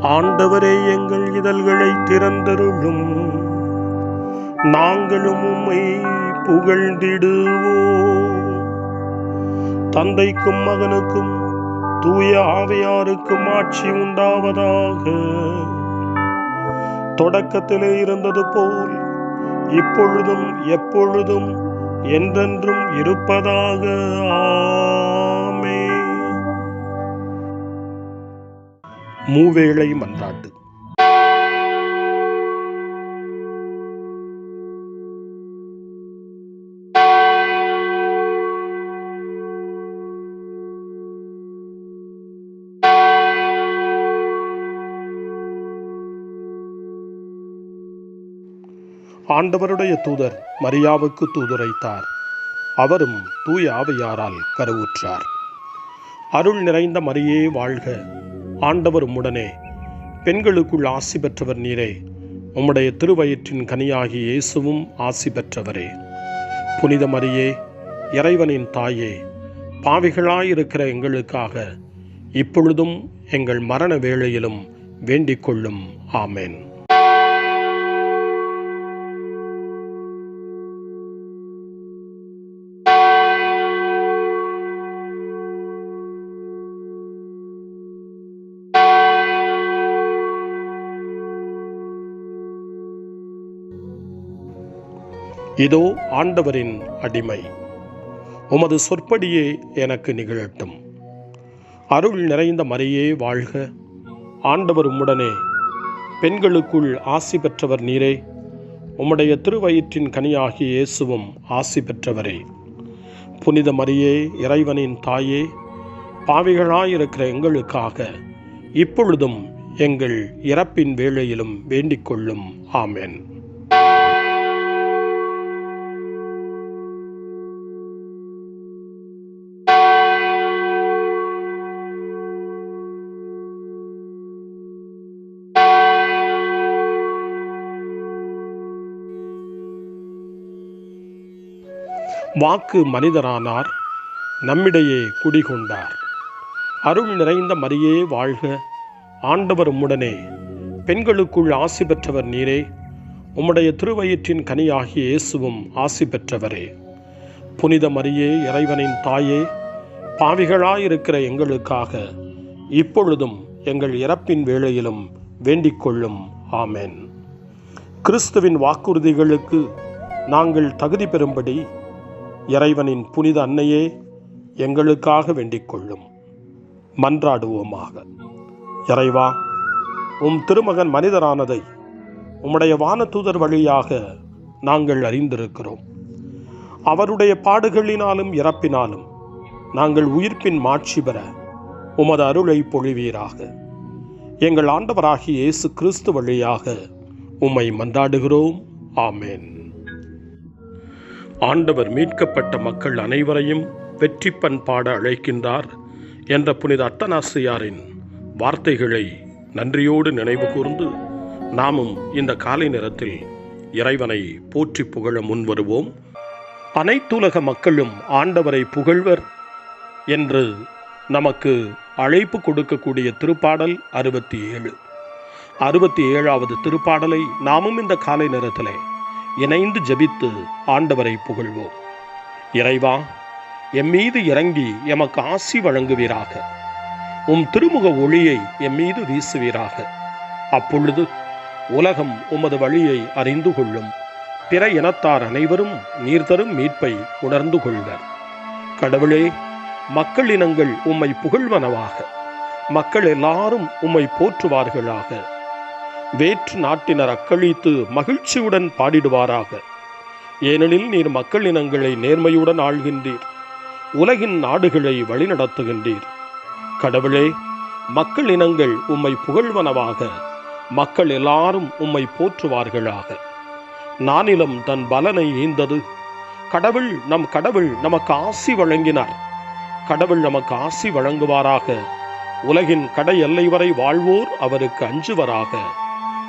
ஆண்டவரே, எங்கள் இதழ்களை திறந்தருளும், நாங்களும் உம்மை புகழ்ந்திடுவோம். தந்தைக்கும் மகனுக்கும் தூய ஆவியாருக்கும் ஆட்சி உண்டாவதாக. தொடக்கத்திலே இருந்தது போல் இப்பொழுதும் எப்பொழுதும் என்றென்றும் இருப்பதாக. ஆமென். மூவேளை மன்றாட்டு. ஆண்டவருடைய தூதர் மரியாவுக்கு தூதுரைத்தார். அவரும் தூய ஆவியாரால் கருவுற்றார். அருள் நிறைந்த மரியே வாழ்க, ஆண்டவர் உம்முடனே, பெண்களுக்குள் ஆசி பெற்றவர் நீரே. உம்முடைய திருவயிற்றின் கனியாகி இயேசுவும் ஆசி பெற்றவரே. புனித மரியே, இறைவனின் தாயே, பாவிகளாயிருக்கிற எங்களுக்காக இப்பொழுதும் எங்கள் மரண வேளையிலும் வேண்டிக் கொள்ளும். ஆமென். இதோ ஆண்டவரின் அடிமை, உமது சொற்படியே எனக்கு நிகழட்டும். அருள் நிறைந்த மரியே வாழ்க, ஆண்டவர் உம்முடனே, பெண்களுக்குள் ஆசி பெற்றவர் நீரே. உம்முடைய திருவயிற்றின் கனியாகிய இயேசுவும் ஆசி பெற்றவரே. புனித மரியே, இறைவனின் தாயே, பாவிகளாயிருக்கிற எங்களுக்காக இப்பொழுதும் எங்கள் இறப்பின் வேளையிலும் வேண்டிக் கொள்ளும். ஆமென். வாக்கு மனிதரானார், நம்மிடையே குடிகொண்டார். அருள் நிறைந்த மரியே வாழ்க, ஆண்டவர் உம்முடனே, பெண்களுக்குள் ஆசி பெற்றவர் நீரே. உம்முடைய திருவயிற்றின் கனியாகிய இயேசுவும் ஆசி பெற்றவரே. புனித மரியே, இறைவனின் தாயே, பாவிகளாயிருக்கிற எங்களுக்காக இப்பொழுதும் எங்கள் இறப்பின் வேளையிலும் வேண்டிக் கொள்ளும். ஆமென். கிறிஸ்துவின் வாக்குறுதிகளுக்கு நாங்கள் தகுதி பெறும்படி இறைவனின் புனித அன்னையே, எங்களுக்காக வேண்டிக் கொள்ளும். மன்றாடுவோமாக. இறைவா, உம் திருமகன் மனிதரானதை உம்முடைய வானதூதர் வழியாக நாங்கள் அறிந்திருக்கிறோம். அவருடைய பாடுகளினாலும் இறப்பினாலும் நாங்கள் உயிர்ப்பின் மாட்சி பெற உமது அருளை பொழிவீராக. எங்கள் ஆண்டவராகிய இயேசு கிறிஸ்து வழியாக உம்மை மன்றாடுகிறோம். ஆமென். ஆண்டவர் மீட்கப்பட்ட மக்கள் அனைவரையும் வெற்றி பண்பாட அழைக்கின்றார் என்ற புனித அத்தனாசியாரின் வார்த்தைகளை நன்றியோடு நினைவு கூர்ந்து நாமும் இந்த காலை நேரத்தில் இறைவனை போற்றி புகழ முன்வருவோம். அனைத்துலக மக்களும் ஆண்டவரை புகழ்வர் என்று நமக்கு அழைப்பு கொடுக்கக்கூடிய திருப்பாடல் 67. 67வது திருப்பாடலை நாமும் இந்த காலை நேரத்திலே இணைந்து ஜெபித்து ஆண்டவரை புகழ்வோம். இறைவா, எம்மீது இறங்கி எமக்கு ஆசி வழங்குவீராக. உம் திருமுக ஒளியை எம்மீது வீசுவீராக. அப்பொழுது உலகம் உமது வழியை அறிந்து கொள்ளும். பிற இனத்தார் அனைவரும் நீர் தரும் மீட்பை உணர்ந்து கொள்வர். கடவுளே, மக்கள் இனங்கள் உம்மை புகழ்வனவாக. மக்கள் எல்லாரும் உம்மை போற்றுவார்களாக. வேற்று நாட்டினர் அக்களித்து மகிழ்ச்சியுடன் பாடிடுவாராக. ஏனெனில் நீர் மக்கள் இனங்களை நேர்மையுடன் ஆள்கின்றீர், உலகின் நாடுகளை வழிநடத்துகின்றீர். கடவுளே, மக்கள் இனங்கள் உம்மை புகழ்வனவாக. மக்கள் எல்லாரும் உம்மை போற்றுவார்களாக. நானிலம் தன் பலனை ஈந்தது. நம் கடவுள் நமக்கு ஆசி வழங்கினார். கடவுள் நமக்கு ஆசி வழங்குவாராக. உலகின் கடை எல்லை வரை வாழ்வோர் அவருக்கு அஞ்சுவராக.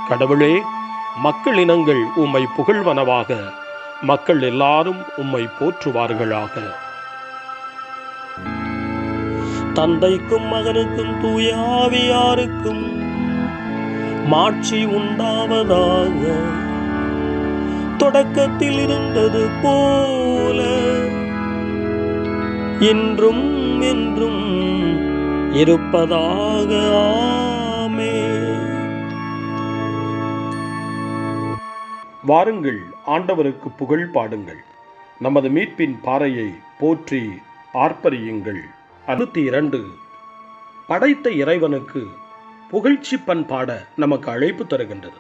கடவுளே, மக்கள் இனங்கள் உம்மை புகழ்வனவாக. மக்கள் எல்லாரும் உம்மை போற்றுவார்களாக. தந்தைக்கும் மகனுக்கும் தூய ஆவியாருக்கும் மாட்சி உண்டாவதாக, தொடக்கத்தில் இருந்தது போல இன்றும் என்றும் இருப்பதாக. ஆமென். வாருங்கள், ஆண்டவருக்கு புகழ் பாடுங்கள், நமது மீட்பின் பாறையை போற்றி ஆர்ப்பரியுங்கள். 62 படைத்த இறைவனுக்கு புகழ்ச்சி பண் பாட நமக்கு அழைப்பு தருகின்றது.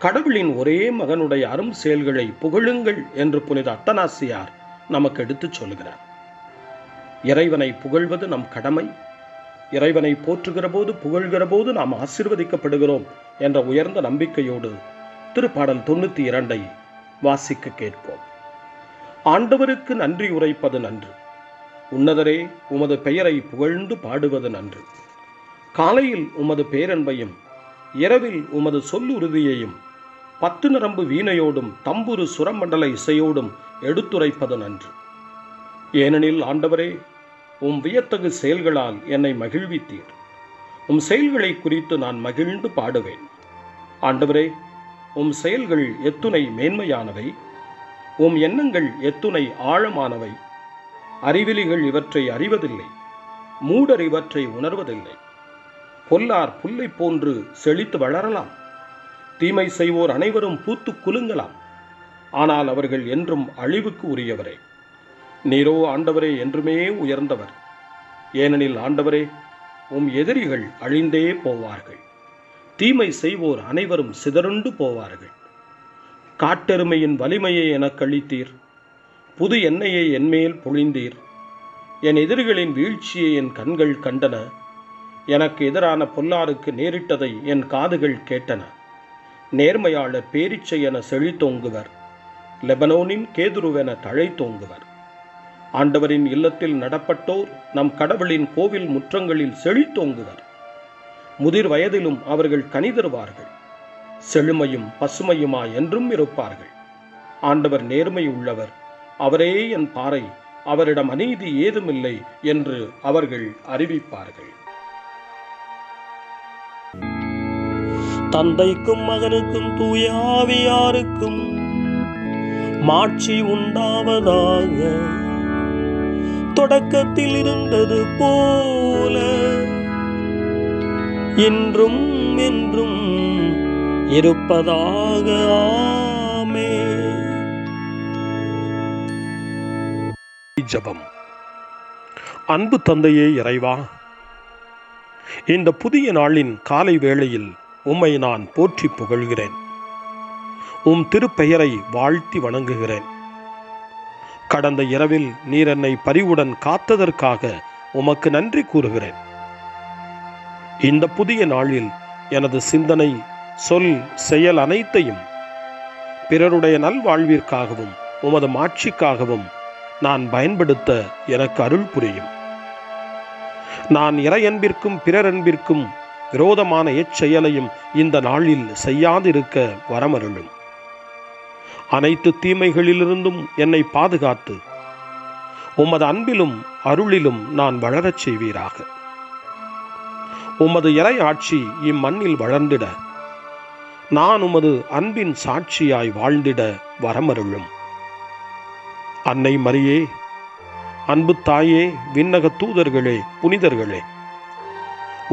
கடவுளின் ஒரே மகனுடைய அரும் செயல்களை புகழுங்கள் என்று புனித அத்தனாசியார் நமக்கு எடுத்துச் சொல்கிறார். இறைவனை புகழ்வது நம் கடமை. இறைவனை போற்றுகிற போது, புகழ்கிற போது நாம் ஆசீர்வதிக்கப்படுகிறோம் என்ற உயர்ந்த நம்பிக்கையோடு திருப்பாடல் 92 வாசிக்க கேட்போம். ஆண்டவருக்கு நன்றி உரைப்பது நன்று, உன்னதரே உமது பெயரை புகழ்ந்து பாடுவது நன்று. காலையில் உமது பேரன்பையும் இரவில் உமது சொல்லுறுதியையும் 10 நரம்பு வீணையோடும் தம்புரு சுரமண்டல இசையோடும் எடுத்துரைப்பது நன்று. ஏனெனில் ஆண்டவரே, உம் வியத்தகு செயல்களால் என்னை மகிழ்வித்தீர். உம் செயல்களை குறித்து நான் மகிழ்ந்து பாடுவேன். ஆண்டவரே, உம் செயல்கள் எத்துணை மேன்மையானவை, உம் எண்ணங்கள் எத்துணை ஆழமானவை. அறிவிலிகள் இவற்றை அறிவதில்லை, மூடர் இவற்றை உணர்வதில்லை. பொல்லார் புல்லை போன்று செழித்து வளரலாம், தீமை செய்வோர் அனைவரும் பூத்து குலுங்கலாம். ஆனால் அவர்கள் என்றும் அழிவுக்கு உரியவரே. நீரோ ஆண்டவரே என்றுமே உயர்ந்தவர். ஏனெனில் ஆண்டவரே, உம் எதிரிகள் அழிந்தே போவார்கள், தீமை செய்வோர் அனைவரும் சிதறுண்டு போவார்கள். காட்டெருமையின் வலிமையை எனக்கு அளித்தீர், புது எண்ணெயை என்மேல் பொழிந்தீர். என் எதிரிகளின் வீழ்ச்சியை என் கண்கள் கண்டன. எனக்கு எதிரான பொல்லாருக்கு நேரிட்டதை என் காதுகள் கேட்டன. நேர்மையாளர் பேரிச்சை என செழித்தோங்குவர், லெபனோனின் கேதுருவென தழைத்தோங்குவர். ஆண்டவரின் இல்லத்தில் நடப்பட்டோர் நம் கடவுளின் கோவில் முற்றங்களில் செழித்தோங்குவர். முதிர் வயதிலும் அவர்கள் கனி தருவார்கள், செழுமையும் பசுமையுமா என்றும் இருப்பார்கள். ஆண்டவர் நேர்மை உள்ளவர், அவரே என் பாறை, அவரிடம் அநீதி ஏதுமில்லை என்று அவர்கள் அறிவிப்பார்கள். தந்தைக்கும் மகனுக்கும் தூய ஆவியாருக்கும் மாட்சி உண்டாவதாக, தொடக்கத்தில் இருந்தது போல இன்றும் என்றும் இருப்பதாக. ஆமென். ஜெபம். அன்பு தந்தையே இறைவா, இந்த புதிய நாளின் காலை வேளையில் உம்மை நான் போற்றி புகழ்கிறேன். உம் திருப்பெயரை வாழ்த்தி வணங்குகிறேன். கடந்த இரவில் நீர் என்னை பரிவுடன் காத்ததற்காக உமக்கு நன்றி கூறுகிறேன். இந்த புதிய நாளில் எனது சிந்தனை, சொல், செயல் அனைத்தையும் பிறருடைய நல்வாழ்விற்காகவும் உமது மாட்சிக்காகவும் நான் பயன்படுத்த எனக்கு அருள் புரியும். நான் இறையன்பிற்கும் பிறரன்பிற்கும் விரோதமான எச்செயலையும் இந்த நாளில் செய்யாதிருக்க வரமருளும். அனைத்து தீமைகளிலிருந்தும் என்னை பாதுகாத்து உமது அன்பிலும் அருளிலும் நான் வளரச் செய்வீராக. உமது இறை ஆட்சி இம்மண்ணில் வளர்ந்திட, நான் உமது அன்பின் சாட்சியாய் வாழ்ந்திட வரமருளும். அன்னை மரியே, அன்பு தாயே, விண்ணக தூதர்களே, புனிதர்களே,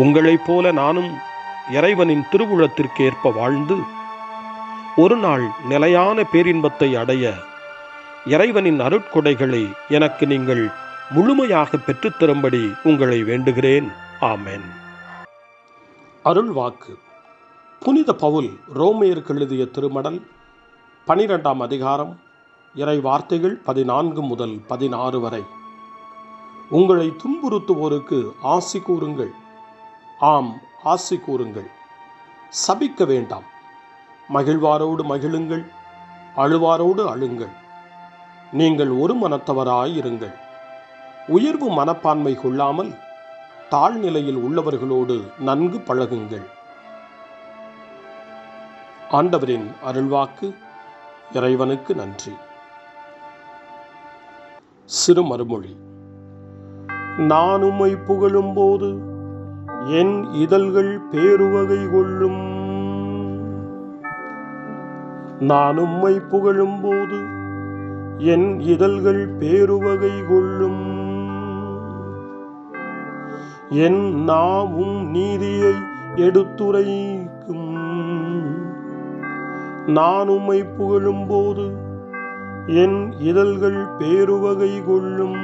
உங்களைப் போல நானும் இறைவனின் திருவுளத்திற்கு ஏற்ப வாழ்ந்து ஒரு நாள் நிலையான பேரின்பத்தை அடைய இறைவனின் அருட்கொடைகளை எனக்கு நீங்கள் முழுமையாக பெற்றுத்தரும்படி உங்களை வேண்டுகிறேன். ஆமென். அருள் வாக்கு. புனித பவுல் ரோமையருக்கு எழுதிய திருமடல் 12ஆம் அதிகாரம், இறை வார்த்தைகள் 14 முதல் 16 வரை. உங்களை துன்புறுத்துவோருக்கு ஆசி கூறுங்கள், ஆம் ஆசி கூறுங்கள், சபிக்க வேண்டாம். மகிழ்வாரோடு மகிழுங்கள், அழுவாரோடு அழுங்கள். நீங்கள் ஒரு மனத்தவராயிருங்கள். உயர்வு மனப்பான்மை கொள்ளாமல் தாழ்நிலையில் உள்ளவர்களோடு நன்கு பழகுங்கள். ஆண்டவரின் அருள்வாக்கு. இறைவனுக்கு நன்றி. சிறு மறுமொழி. நான் உம்மை புகழும்போது என் இதழ்கள் பேருவகை கொள்ளும். நான் உம்மை புகழும் போது என் இதழ்கள் பேருவகை கொள்ளும். என் நாவும் நீதியை எடுத்துரைக்கும். நான் உம்மை புகழும் போது என் இதழ்கள் பேருவகை கொள்ளும்.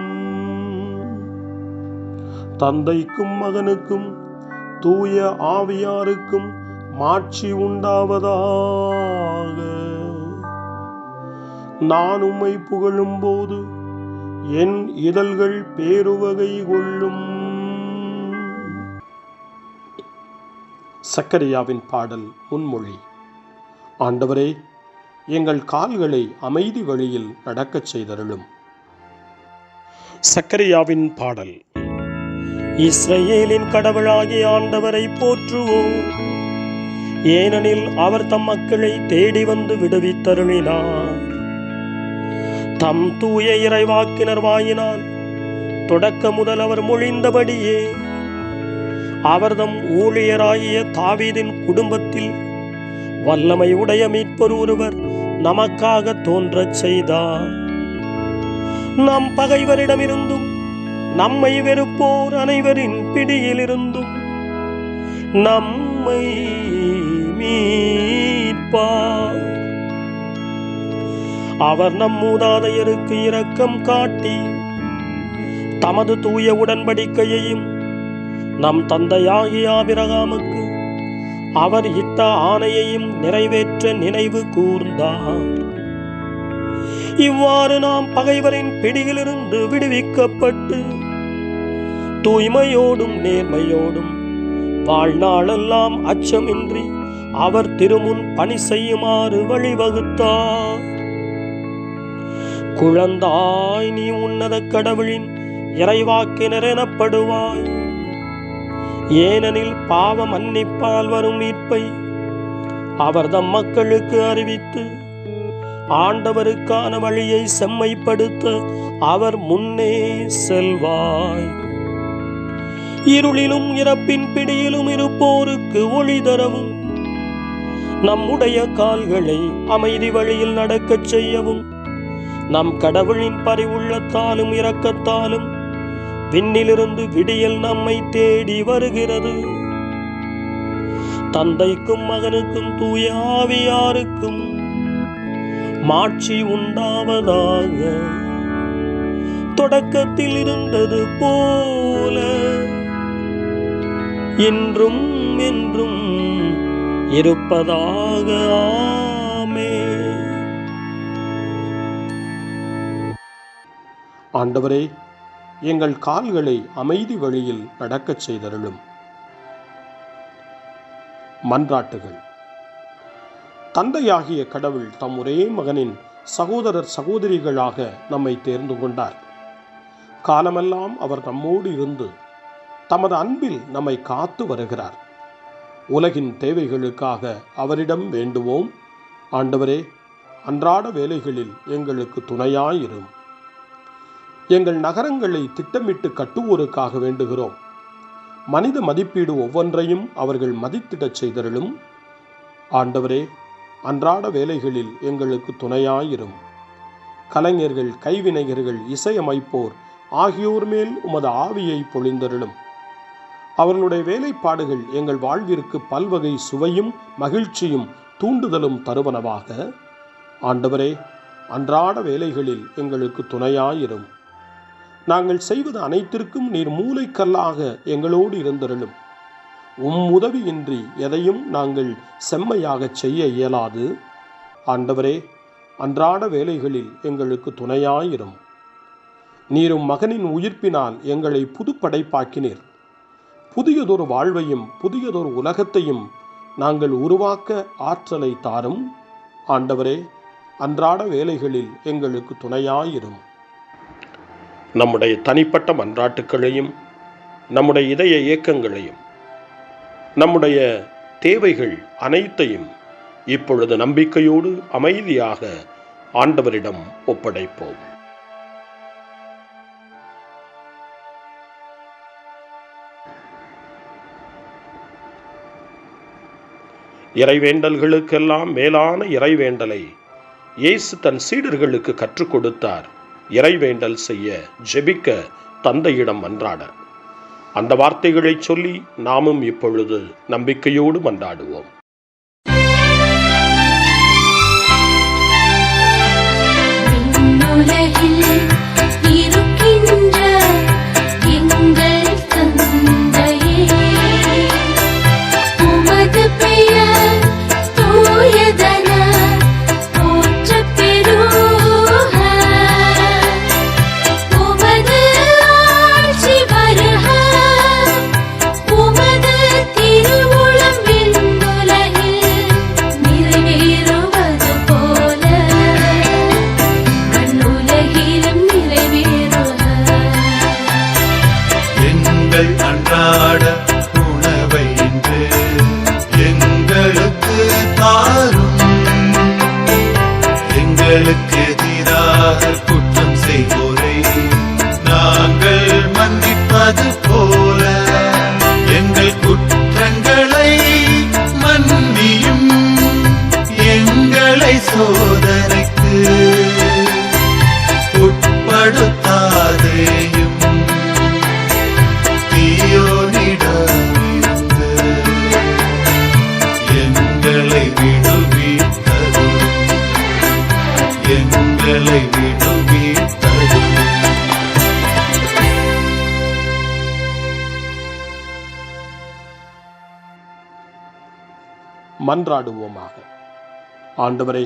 தந்தைக்கும் மகனுக்கும் தூய ஆவியாருக்கும் மாட்சி உண்டாவதாக. நான் உம்மை புகழும் போது என் இதழ்கள் பேருவகை கொள்ளும். சக்கரியாவின் பாடல் முன்மொழி. ஆண்டவரே, எங்கள் கால்களை அமைதி வழியில் நடக்கச் செய்தருளும். சக்கரியாவின் பாடல். இஸ்ரவேலின் கடவுளாகிய ஆண்டவரை போற்றுவோம். ஏனெனில் அவர் தம் மக்களை தேடி வந்து விடுவித்தருளினார். தம் தூய இறைவாக்கினர் வாயினால் தொடக்க முதல் அவர் மொழிந்தபடியே அவர் தம் ஊழியராகிய தாவீதின் குடும்பத்தில் வல்லமை உடைய மீட்பர் ஒருவர் நமக்காக தோன்றச் செய்தார். நம் பகைவரிடமிருந்தும் நம்மை வெறுப்போர் அனைவரின் பிடியிலிருந்தும் நம்மை மீட்பார். அவர் நம் மூதாதையருக்கு இரக்கம் காட்டி தமது தூய உடன்படிக்கையையும் நம் தந்தையாகிய ஆபிரகாமுக்கு அவர் இட்ட ஆணையையும் நிறைவேற்ற நினைவு கூர்ந்தார். இவ்வாறு நாம் பகைவரின் பிடியிலிருந்து விடுவிக்கப்பட்டு தூய்மையோடும் நேர்மையோடும் வாழ்நாளெல்லாம் அச்சமின்றி அவர் திருமுன் பணி செய்யுமாறு வழிவகுத்தார். குழந்தாய், நீ உன்னத கடவுளின் இறைவாக்கினர் எனப்படுவாய். ஏனெனில் பாவ மன்னிப்பால் வரும் மீட்பை அவர் தம் மக்களுக்கு அறிவித்து ஆண்டவருக்கான வழியை செம்மைப்படுத்த அவர் முன்னே செல்வாய். இருளிலும் இறப்பின் பிடியிலும் இருப்போருக்கு ஒளி தரவும் நம்முடைய கால்களை அமைதி வழியில் நடக்கச் செய்யவும் நம் கடவுளின் பரிவுள்ளத்தாலும் இரக்கத்தாலும் விண்ணிலிருந்து விடியல் நம்மை தேடி வருகிறது. தந்தைக்கும் மகனுக்கும் தூய ஆவியாருக்கும் மாட்சி உண்டாவதாக. தொடக்கத்தில் இருந்தது போல இன்றும் என்றும் இருப்பதாக. ஆமென். ஆண்டவரே, எங்கள் கால்களை அமைதி வழியில் நடக்கச் செய்தருளும். மன்றாட்டுகள். தந்தையாகிய கடவுள் தம் ஒரே மகனின் சகோதரர் சகோதரிகளாக நம்மை தேர்ந்து கொண்டார். காலமெல்லாம் அவர் நம்மோடு இருந்து தமது அன்பில் நம்மை காத்து வருகிறார். உலகின் தேவைகளுக்காக அவரிடம் வேண்டுவோம். ஆண்டவரே, அன்றாட வேலைகளில் எங்களுக்கு துணையாயிரும். எங்கள் நகரங்களை திட்டமிட்டு கட்டுவோருக்காக வேண்டுகிறோம். மனித மதிப்பீடு ஒவ்வொன்றையும் அவர்கள் மதித்திடச் செய்தருளும். ஆண்டவரே, அன்றாட வேலைகளில் எங்களுக்கு துணையாயிரும். கலைஞர்கள், கைவினைஞர்கள், இசையமைப்போர் ஆகியோர் மேல் உமது ஆவியை பொழிந்தருளும். அவர்களுடைய வேலைப்பாடுகள் எங்கள் வாழ்விற்கு பல்வகை சுவையும் மகிழ்ச்சியும் தூண்டுதலும் தருவனவாக. ஆண்டவரே, அன்றாட வேலைகளில் எங்களுக்கு துணையாயிரும். நாங்கள் செய்வது அனைத்திற்கும் நீர் மூலைக்கல்லாக எங்களோடு இருந்தருளும். உதவியின்றி எதையும் நாங்கள் செம்மையாக செய்ய இயலாது. ஆண்டவரே, அன்றாட வேலைகளில் எங்களுக்கு துணையாயிரும். நீரும் மகனின் உயிர்ப்பினால் எங்களை புதுப்படைப்பாக்கினீர். புதியதொரு வாழ்வையும் புதியதொரு உலகத்தையும் நாங்கள் உருவாக்க ஆற்றலை தாரும். ஆண்டவரே, அன்றாட வேலைகளில் எங்களுக்கு துணையாயிரும். நம்முடைய தனிப்பட்ட மன்றாட்டுக்களையும் நம்முடைய இதய இயக்கங்களையும் நம்முடைய தேவைகள் அனைத்தையும் இப்பொழுது நம்பிக்கையோடு அமைதியாக ஆண்டவரிடம் ஒப்படைப்போம். இறைவேண்டல்களுக்கெல்லாம் மேலான இறைவேண்டலை இயேசு தன் சீடர்களுக்கு கற்றுக் கொடுத்தார். இறைவேண்டல் செய்ய, ஜெபிக்க, தந்தையிடம் மன்றாட. அந்த வார்த்தைகளை சொல்லி நாமும் இப்பொழுது நம்பிக்கையோடு மன்றாடுவோம். அன்றாட உணவை இன்று எங்களுக்கு தாரும். எங்களுக்கு எதிராக குற்றம் செய்வோரை நாங்கள் மன்னிப்பது போல எங்கள் குற்றங்களை மன்னியும். எங்களை சோதனைக்கு உட்படுத்தாதேயும். எங்களை விடுவித்தருளும். எங்களை விடுவித்தருளும். மன்றாடுவோமாக. ஆண்டவரே,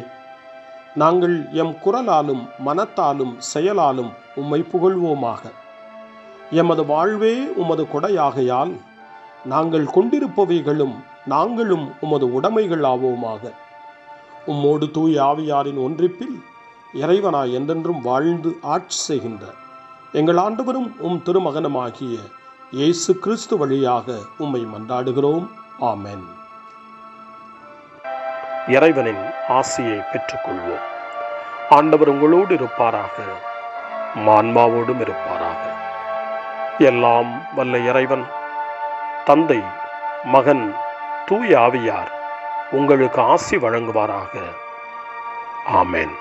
நாங்கள் எம் குரலாலும் மனத்தாலும் செயலாலும் உம்மை புகழ்வோமாக. எமது வாழ்வே உமது கொடையாகையால் நாங்கள் கொண்டிருப்பவைகளும் நாங்களும் உமது உடைமைகள் ஆவோமாக. உம்மோடு தூய ஆவியாரின் ஒன்றிப்பில் இறைவனாய் என்றென்றும் வாழ்ந்து ஆட்சி செய்கின்ற எங்கள் ஆண்டவரும் உம் திருமகனுமாகிய இயேசு கிறிஸ்து வழியாக உம்மை மன்றாடுகிறோம். ஆமென். இறைவனின் ஆசியை பெற்றுக்கொள்வோம். ஆண்டவர் உங்களோடு இருப்பாராக, ஆன்மாவோடும் இருப்பாராக. எல்லாம் வல்ல இறைவன் தந்தை, மகன், தூய ஆவியார் உங்களுக்கு ஆசி வழங்குவாராக. ஆமென்.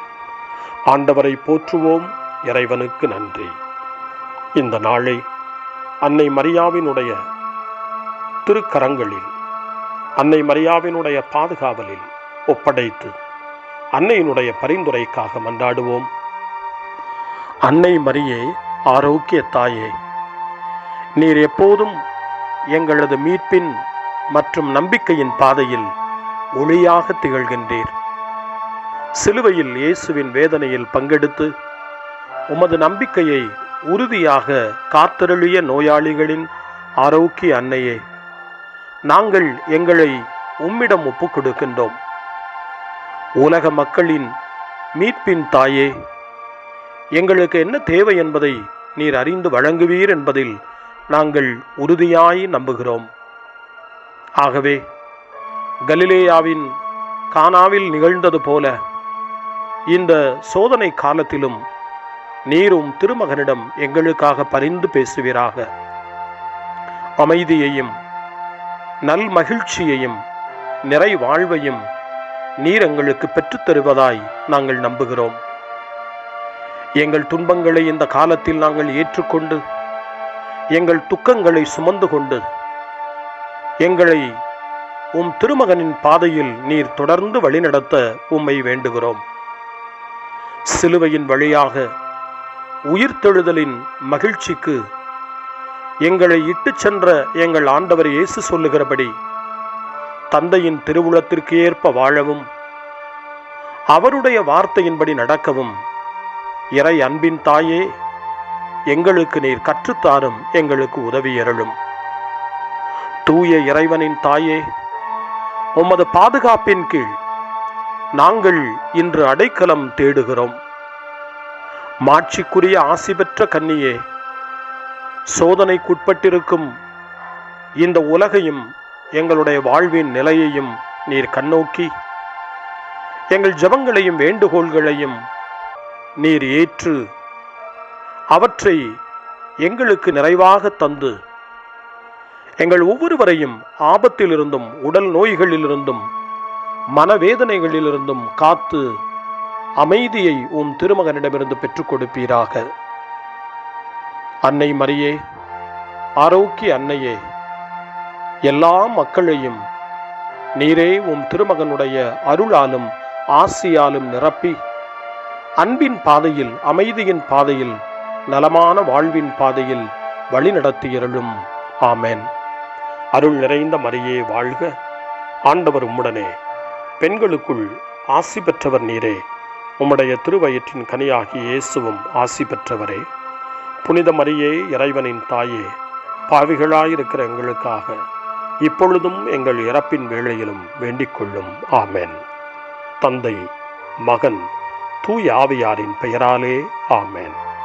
ஆண்டவரை போற்றுவோம். இறைவனுக்கு நன்றி. இந்த நாளை அன்னை மரியாவினுடைய திருக்கரங்களில், அன்னை மரியாவினுடைய பாதுகாவலில் ஒப்படைத்து அன்னையினுடைய பரிந்துரைக்காக மன்றாடுவோம். அன்னை மரியே, ஆரோக்கிய தாயே, நீர் எப்போதும் எங்களது மீட்பின் மற்றும் நம்பிக்கையின் பாதையில் ஒளியாக திகழ்கின்றீர். சிலுவையில் இயேசுவின் வேதனையில் பங்கெடுத்து உமது நம்பிக்கையை உறுதியாக காத்தருளிய நோயாளிகளின் ஆரோக்கிய அன்னையே, நாங்கள் எங்களை உம்மிடம் ஒப்புக் கொடுக்கின்றோம். உலக மக்களின் மீட்பின் தாயே, எங்களுக்கு என்ன தேவை என்பதை நீர் அறிந்து வழங்குவீர் என்பதில் நாங்கள் உறுதியாய் நம்புகிறோம். ஆகவே கலிலேயாவின் கானாவில் நிகழ்ந்தது போல இந்த சோதனை காலத்திலும் நீரும் திருமகனிடம் எங்களுக்காக பரிந்து பேசுவீராக. அமைதியையும் நல் மகிழ்ச்சியையும் நிறை வாழ்வையும் நீர் எங்களுக்கு பெற்றுத் தருவதாய் நாங்கள் நம்புகிறோம். எங்கள் துன்பங்களை இந்த காலத்தில் நாங்கள் ஏற்றுக்கொண்டு எங்கள் துக்கங்களை சுமந்து கொண்டு எங்களை உம் திருமகனின் பாதையில் நீர் தொடர்ந்து வழிநடத்த உம்மை வேண்டுகிறோம். சிலுவையின் வழியாக உயிர்த்தெழுதலின் மகிழ்ச்சிக்கு எங்களை இட்டுச் சென்ற எங்கள் ஆண்டவர் இயேசு சொல்லுகிறபடி தந்தையின் திருவுளத்திற்கு ஏற்ப வாழவும் அவருடைய வார்த்தையின்படி நடக்கவும் இறை அன்பின் தாயே, எங்களுக்கு நீர் கற்றுத்தாரும், எங்களுக்கு உதவியருளும். தூய இறைவனின் தாயே, உமது பாதுகாப்பின் கீழ் நாங்கள் இன்று அடைக்கலம் தேடுகிறோம். மாட்சிக்குரிய ஆசி பெற்ற கன்னியே, சோதனைக்குட்பட்டிருக்கும் இந்த உலகையும் எங்களுடைய வாழ்வின் நிலையையும் நீர் கண்ணோக்கி எங்கள் ஜெபங்களையும் வேண்டுகோள்களையும் நீர் ஏற்று அவற்றை எங்களுக்கு நிறைவாக தந்து எங்கள் ஒவ்வொருவரையும் ஆபத்திலிருந்தும் உடல் நோய்களிலிருந்தும் மனவேதனைகளிலிருந்தும் காத்து அமைதியை உம் திருமகனிடமிருந்து பெற்றுக் கொடுப்பீராக. அன்னை மரியே, ஆரோக்கிய அன்னையே, எல்லா மக்களையும் நீரே உம் திருமகனுடைய அருளாலும் ஆசியாலும் நிரப்பி அன்பின் பாதையில், அமைதியின் பாதையில், நலமான வாழ்வின் பாதையில் வழிநடத்தியருளும். ஆமென். அருள் நிறைந்த மரியே வாழ்க, ஆண்டவர் உம்முடனே, பெண்களுக்குள் ஆசி பெற்றவர் நீரே, உம்முடைய திருவயிற்றின் கனியாகிய இயேசுவும் ஆசி பெற்றவரே. புனித மரியே, இறைவனின் தாயே, பாவிகளாயிருக்கிற எங்களுக்காக இப்பொழுதும் எங்கள் இறப்பின் வேளையிலும் வேண்டிக் கொள்ளும். ஆமென். தந்தை, மகன், தூய ஆவியாரின் பெயராலே. ஆமென்.